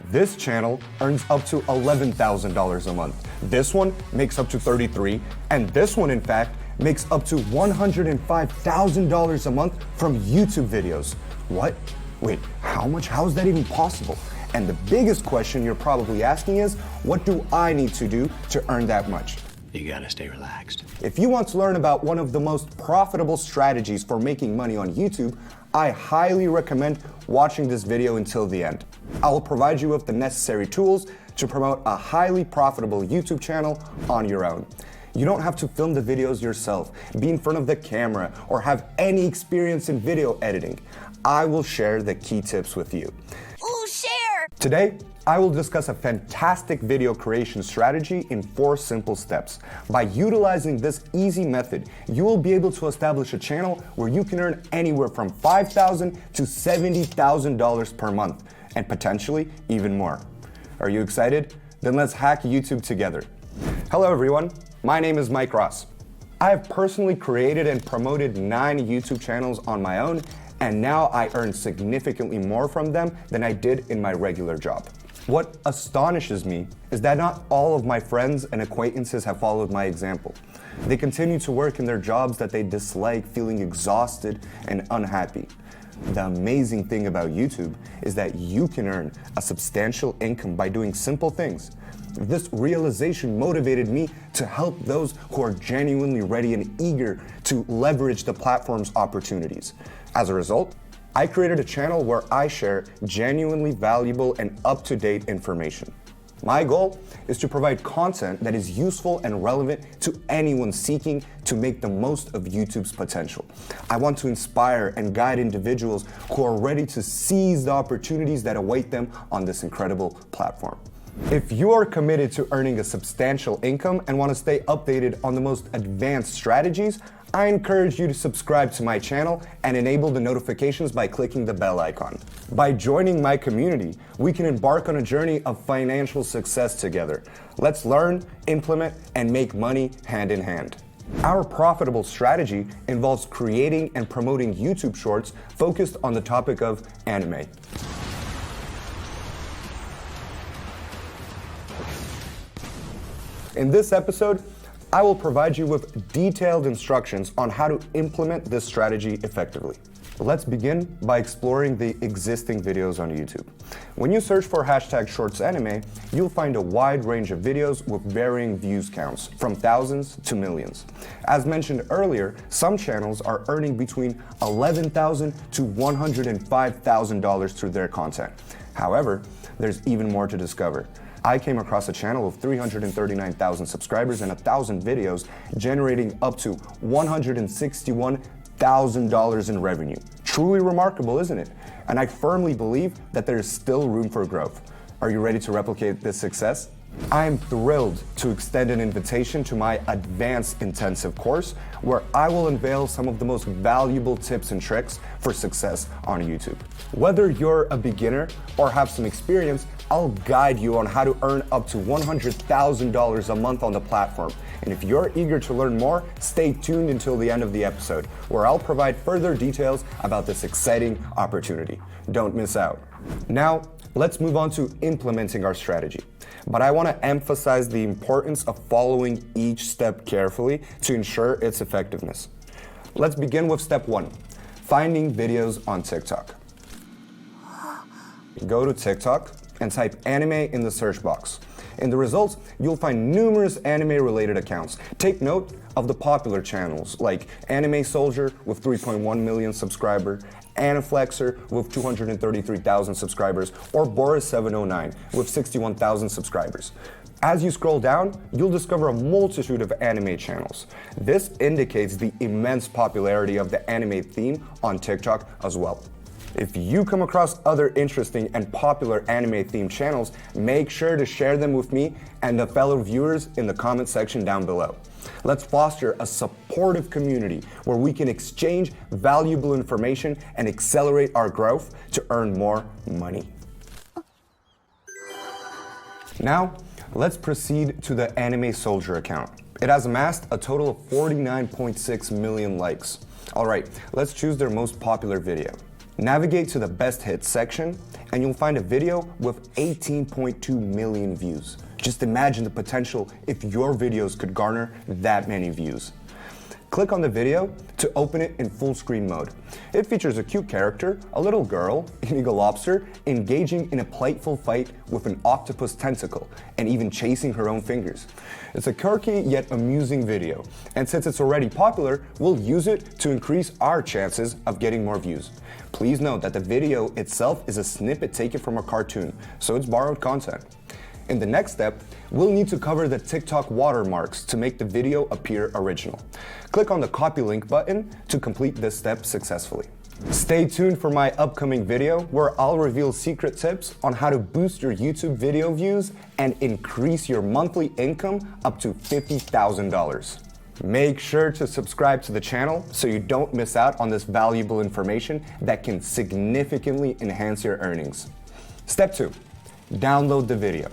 This channel earns up to $11,000 a month. This one makes up to $33,000, and this one, in fact, makes up to $105,000 a month from YouTube videos. What? Wait, how much? How is that even possible? And the biggest question you're probably asking is, what do I need to do to earn that much? You gotta stay relaxed. If you want to learn about one of the most profitable strategies for making money on YouTube, I highly recommend watching this video until the end. I will provide you with the necessary tools to promote a highly profitable YouTube channel on your own. You don't have to film the videos yourself, be in front of the camera, or have any experience in video editing. I will share the key tips with you. Ooh, share! Today, I will discuss a fantastic video creation strategy in 4 simple steps. By utilizing this easy method, you will be able to establish a channel where you can earn anywhere from $5,000 to $70,000 per month, and potentially even more. Are you excited? Then let's hack YouTube together. Hello everyone, my name is Mike Ross. I have personally created and promoted 9 YouTube channels on my own, and now I earn significantly more from them than I did in my regular job. What astonishes me is that not all of my friends and acquaintances have followed my example. They continue to work in their jobs that they dislike, feeling exhausted and unhappy. The amazing thing about YouTube is that you can earn a substantial income by doing simple things. This realization motivated me to help those who are genuinely ready and eager to leverage the platform's opportunities. As a result, I created a channel where I share genuinely valuable and up-to-date information. My goal is to provide content that is useful and relevant to anyone seeking to make the most of YouTube's potential. I want to inspire and guide individuals who are ready to seize the opportunities that await them on this incredible platform. If you are committed to earning a substantial income and want to stay updated on the most advanced strategies, I encourage you to subscribe to my channel and enable the notifications by clicking the bell icon. By joining my community, we can embark on a journey of financial success together. Let's learn, implement, and make money hand in hand. Our profitable strategy involves creating and promoting YouTube shorts focused on the topic of anime. In this episode, I will provide you with detailed instructions on how to implement this strategy effectively. Let's begin by exploring the existing videos on YouTube. When you search for #shortsanime, you'll find a wide range of videos with varying views counts, from thousands to millions. As mentioned earlier, some channels are earning between $11,000 to $105,000 through their content. However, there's even more to discover. I came across a channel of 339,000 subscribers and 1,000 videos generating up to $161,000 in revenue. Truly remarkable, isn't it? And I firmly believe that there is still room for growth. Are you ready to replicate this success? I am thrilled to extend an invitation to my advanced intensive course, where I will unveil some of the most valuable tips and tricks for success on YouTube. Whether you're a beginner or have some experience, I'll guide you on how to earn up to $100,000 a month on the platform. And if you're eager to learn more, stay tuned until the end of the episode, where I'll provide further details about this exciting opportunity. Don't miss out. Now, let's move on to implementing our strategy. But I want to emphasize the importance of following each step carefully to ensure its effectiveness. Let's begin with step 1, finding videos on TikTok. Go to TikTok and type anime in the search box. In the results, you'll find numerous anime-related accounts. Take note of the popular channels like Anime Soldier with 3.1 million subscribers, Anaflexer with 233,000 subscribers, or Boris709 with 61,000 subscribers. As you scroll down, you'll discover a multitude of anime channels. This indicates the immense popularity of the anime theme on TikTok as well. If you come across other interesting and popular anime-themed channels, make sure to share them with me and the fellow viewers in the comment section down below. Let's foster a supportive community where we can exchange valuable information and accelerate our growth to earn more money. Now, let's proceed to the Anime Soldier account. It has amassed a total of 49.6 million likes. All right, let's choose their most popular video. Navigate to the best hits section and you'll find a video with 18.2 million views. Just imagine the potential if your videos could garner that many views. Click on the video to open it in full screen mode. It features a cute character, a little girl, an eagle lobster, engaging in a playful fight with an octopus tentacle, and even chasing her own fingers. It's a quirky yet amusing video, and since it's already popular, we'll use it to increase our chances of getting more views. Please note that the video itself is a snippet taken from a cartoon, so it's borrowed content. In the next step, we'll need to cover the TikTok watermarks to make the video appear original. Click on the copy link button to complete this step successfully. Stay tuned for my upcoming video where I'll reveal secret tips on how to boost your YouTube video views and increase your monthly income up to $50,000. Make sure to subscribe to the channel so you don't miss out on this valuable information that can significantly enhance your earnings. Step 2, download the video.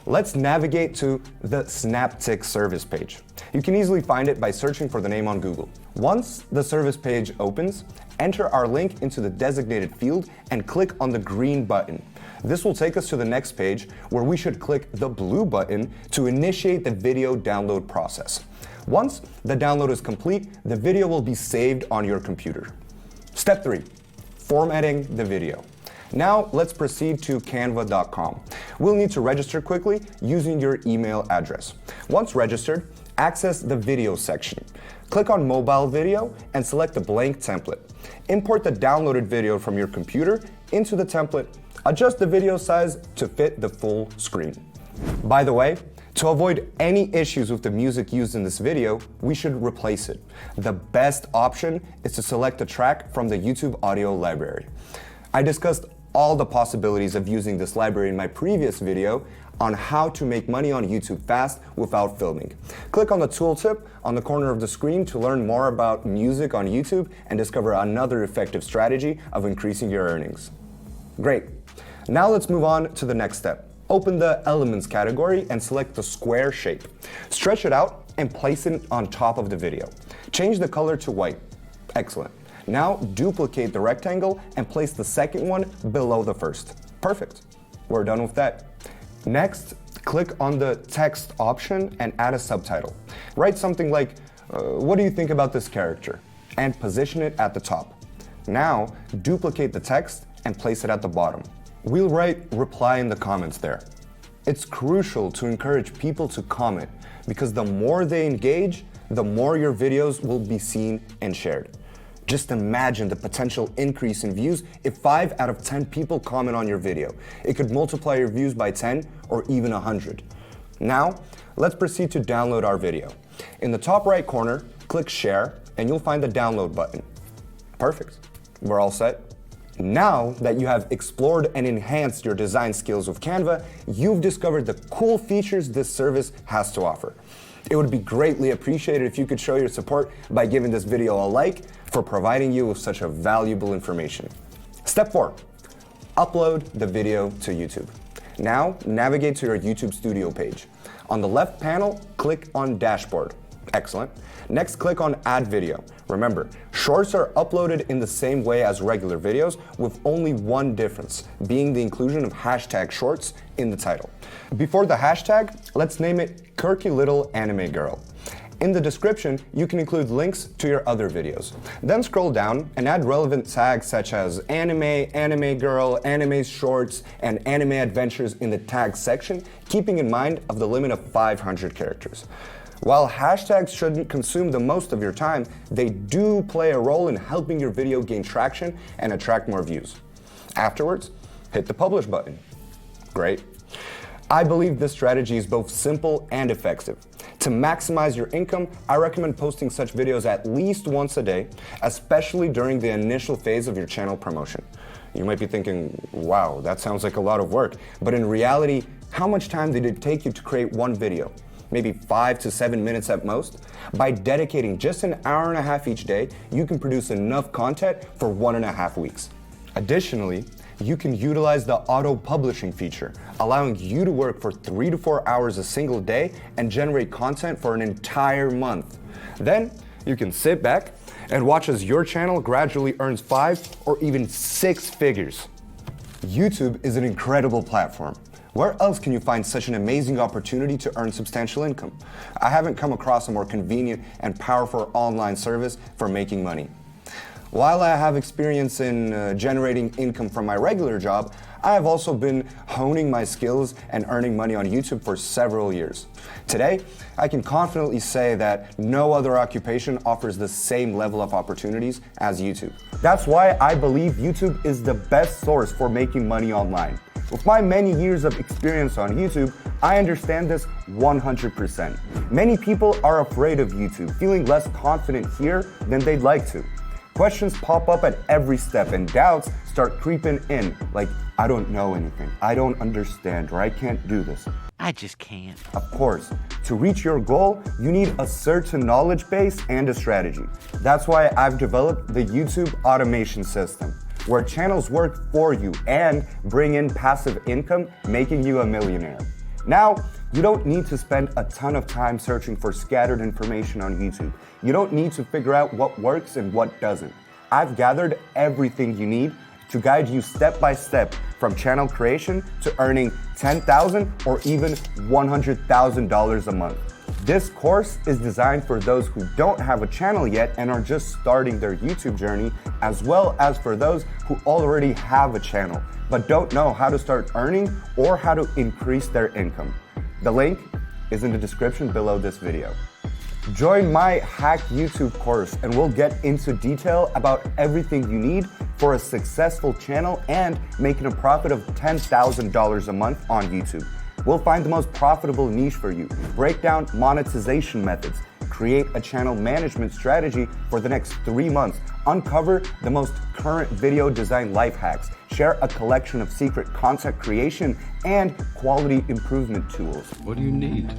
Let's navigate to the SnapTik service page. You can easily find it by searching for the name on Google. Once the service page opens, enter our link into the designated field and click on the green button. This will take us to the next page where we should click the blue button to initiate the video download process. Once the download is complete, the video will be saved on your computer. Step 3, formatting the video. Now let's proceed to canva.com. We'll need to register quickly using your email address. Once registered, access the video section. Click on mobile video and select the blank template. Import the downloaded video from your computer into the template. Adjust the video size to fit the full screen. By the way, to avoid any issues with the music used in this video, we should replace it. The best option is to select a track from the YouTube audio library. I discussed all the possibilities of using this library in my previous video on how to make money on YouTube fast without filming. Click on the tooltip on the corner of the screen to learn more about music on YouTube and discover another effective strategy of increasing your earnings. Great. Now let's move on to the next step. Open the Elements category and select the square shape. Stretch it out and place it on top of the video. Change the color to white. Excellent. Now duplicate the rectangle and place the second one below the first. Perfect. We're done with that. Next, click on the text option and add a subtitle. Write something like, what do you think about this character? And position it at the top. Now, duplicate the text and place it at the bottom. We'll write reply in the comments there. It's crucial to encourage people to comment because the more they engage, the more your videos will be seen and shared. Just imagine the potential increase in views if 5 out of 10 people comment on your video. It could multiply your views by 10 or even 100. Now, let's proceed to download our video. In the top right corner, click share and you'll find the download button. Perfect. We're all set. Now that you have explored and enhanced your design skills with Canva, you've discovered the cool features this service has to offer. It would be greatly appreciated if you could show your support by giving this video a like for providing you with such a valuable information. Step 4, upload the video to YouTube. Now navigate to your YouTube Studio page. On the left panel, click on Dashboard. Excellent. Next, click on Add Video. Remember, shorts are uploaded in the same way as regular videos with only one difference, being the inclusion of hashtag shorts in the title. Before the hashtag, let's name it Quirky Little Anime Girl. In the description, you can include links to your other videos. Then scroll down and add relevant tags such as anime, anime girl, anime shorts, and anime adventures in the tags section, keeping in mind of the limit of 500 characters. While hashtags shouldn't consume the most of your time, they do play a role in helping your video gain traction and attract more views. Afterwards, hit the publish button. Great. I believe this strategy is both simple and effective. To maximize your income, I recommend posting such videos at least once a day, especially during the initial phase of your channel promotion. You might be thinking, wow, that sounds like a lot of work, but in reality, how much time did it take you to create one video? Maybe 5 to 7 minutes at most. By dedicating just an hour and a half each day, you can produce enough content for 1.5 weeks. Additionally, you can utilize the auto-publishing feature, allowing you to work for 3 to 4 hours a single day and generate content for an entire month. Then, you can sit back and watch as your channel gradually earns 5 or even 6 figures. YouTube is an incredible platform. Where else can you find such an amazing opportunity to earn substantial income? I haven't come across a more convenient and powerful online service for making money. While I have experience in generating income from my regular job, I have also been honing my skills and earning money on YouTube for several years. Today, I can confidently say that no other occupation offers the same level of opportunities as YouTube. That's why I believe YouTube is the best source for making money online. With my many years of experience on YouTube, I understand this 100%. Many people are afraid of YouTube, feeling less confident here than they'd like to. Questions pop up at every step and doubts start creeping in, like, I don't know anything, I don't understand, or I can't do this. I just can't. Of course, to reach your goal, you need a certain knowledge base and a strategy. That's why I've developed the YouTube automation system, where channels work for you and bring in passive income, making you a millionaire. Now, you don't need to spend a ton of time searching for scattered information on YouTube. You don't need to figure out what works and what doesn't. I've gathered everything you need to guide you step by step from channel creation to earning $10,000 or even $100,000 a month. This course is designed for those who don't have a channel yet and are just starting their YouTube journey, as well as for those who already have a channel but don't know how to start earning or how to increase their income. The link is in the description below this video. Join my Hack YouTube course and we'll get into detail about everything you need for a successful channel and making a profit of $10,000 a month on YouTube. We'll find the most profitable niche for you, break down monetization methods, create a channel management strategy for the next 3 months, uncover the most current video design life hacks, share a collection of secret content creation and quality improvement tools. What do you need?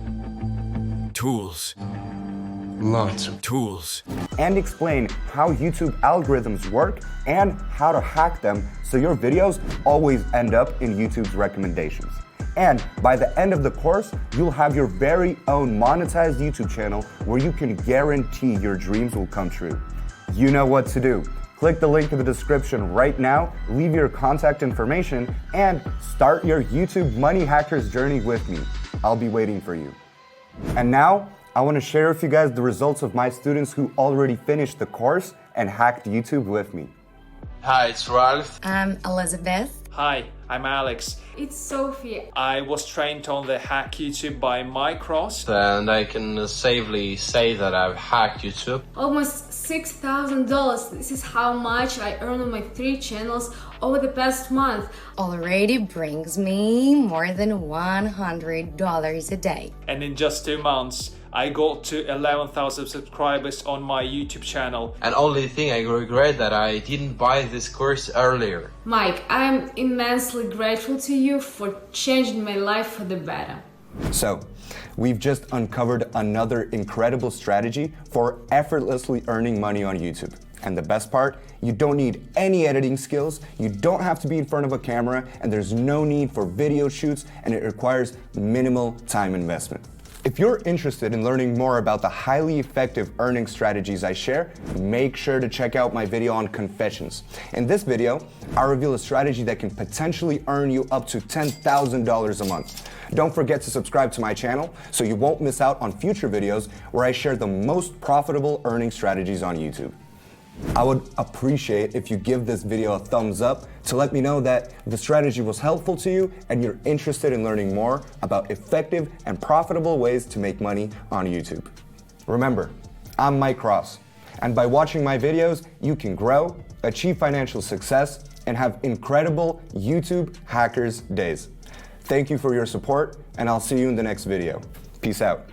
Tools. Lots of Tools. And explain how YouTube algorithms work and how to hack them so your videos always end up in YouTube's recommendations. And by the end of the course, you'll have your very own monetized YouTube channel where you can guarantee your dreams will come true. You know what to do. Click the link in the description right now, leave your contact information, and start your YouTube money hackers journey with me. I'll be waiting for you. And now, I want to share with you guys the results of my students who already finished the course and hacked YouTube with me. Hi, it's Ralph. I'm Elizabeth. Hi, I'm Alex. It's Sophie. I was trained on the Hack YouTube by Micros. And I can safely say that I've hacked YouTube. Almost $6,000. This is how much I earned on my 3 channels over the past month. Already brings me more than $100 a day. And in just 2 months, I got to 11,000 subscribers on my YouTube channel. And only thing I regret that I didn't buy this course earlier. Mike, I'm immensely grateful to you for changing my life for the better. So, we've just uncovered another incredible strategy for effortlessly earning money on YouTube. And the best part, you don't need any editing skills, you don't have to be in front of a camera, and there's no need for video shoots, and it requires minimal time investment. If you're interested in learning more about the highly effective earning strategies I share, make sure to check out my video on confessions. In this video, I reveal a strategy that can potentially earn you up to $10,000 a month. Don't forget to subscribe to my channel so you won't miss out on future videos where I share the most profitable earning strategies on YouTube. I would appreciate if you give this video a thumbs up to let me know that the strategy was helpful to you and you're interested in learning more about effective and profitable ways to make money on YouTube. Remember, I'm Mike Ross, and by watching my videos, you can grow, achieve financial success, and have incredible YouTube hackers days. Thank you for your support, and I'll see you in the next video. Peace out.